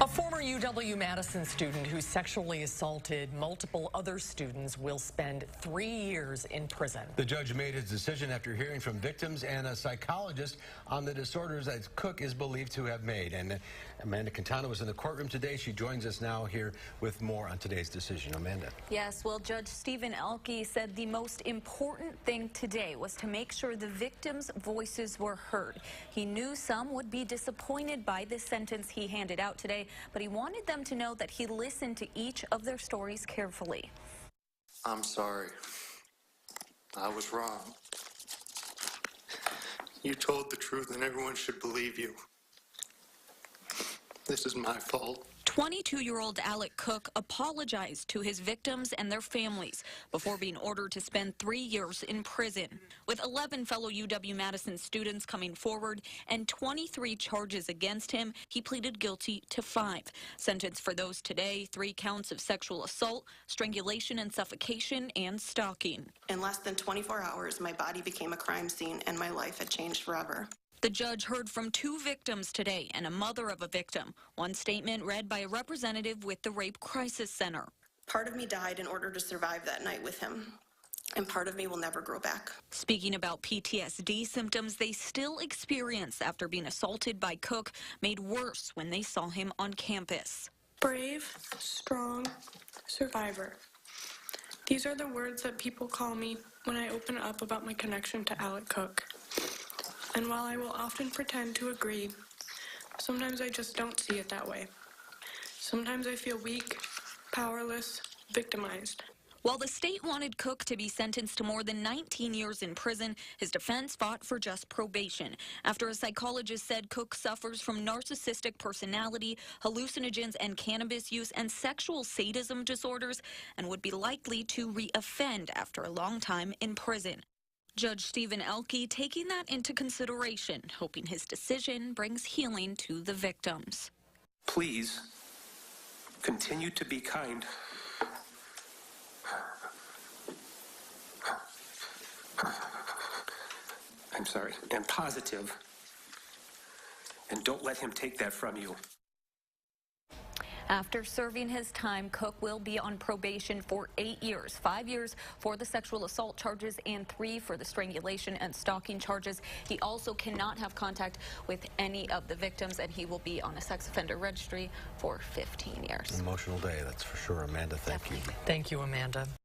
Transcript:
A former UW-Madison student who sexually assaulted multiple other students will spend 3 years in prison. The judge made his decision after hearing from victims and a psychologist on the disorders that Cook is believed to have made. And Amanda Quintana was in the courtroom today. She joins us now here with more on today's decision. Amanda. Yes, well, Judge Stephen Elke said the most important thing today was to make sure the victims' voices were heard. He knew some would be disappointed by this sentence he handed out today, but he wanted them to know that he listened to each of their stories carefully. I'm sorry. I was wrong. You told the truth and everyone should believe you. This is my fault. 22-year-old Alec Cook apologized to his victims and their families before being ordered to spend 3 years in prison. With 11 fellow UW-Madison students coming forward and 23 charges against him, he pleaded guilty to 5. Sentenced for those today, 3 counts of sexual assault, strangulation and suffocation, and stalking. In less than 24 hours, my body became a crime scene and my life had changed forever. The judge heard from 2 victims today and a mother of a victim. One statement read by a representative with the Rape Crisis Center. Part of me died in order to survive that night with him, and part of me will never grow back. Speaking about PTSD symptoms they still experience after being assaulted by Cook, made worse when they saw him on campus. Brave, strong, survivor. These are the words that people call me when I open up about my connection to Alec Cook. And while I will often pretend to agree, sometimes I just don't see it that way. Sometimes I feel weak, powerless, victimized. While the state wanted Cook to be sentenced to more than 19 years in prison, his defense fought for just probation after a psychologist said Cook suffers from narcissistic personality, hallucinogens and cannabis use, and sexual sadism disorders, and would be likely to re-offend after a long time in prison. Judge Stephen Elke taking that into consideration, hoping his decision brings healing to the victims. Please continue to be kind. I'm sorry, and positive. And don't let him take that from you. After serving his time, Cook will be on probation for 8 years, 5 years for the sexual assault charges and 3 for the strangulation and stalking charges. He also cannot have contact with any of the victims, and he will be on a sex offender registry for 15 years. Emotional day, that's for sure. Amanda, thank you. Thank you, Amanda.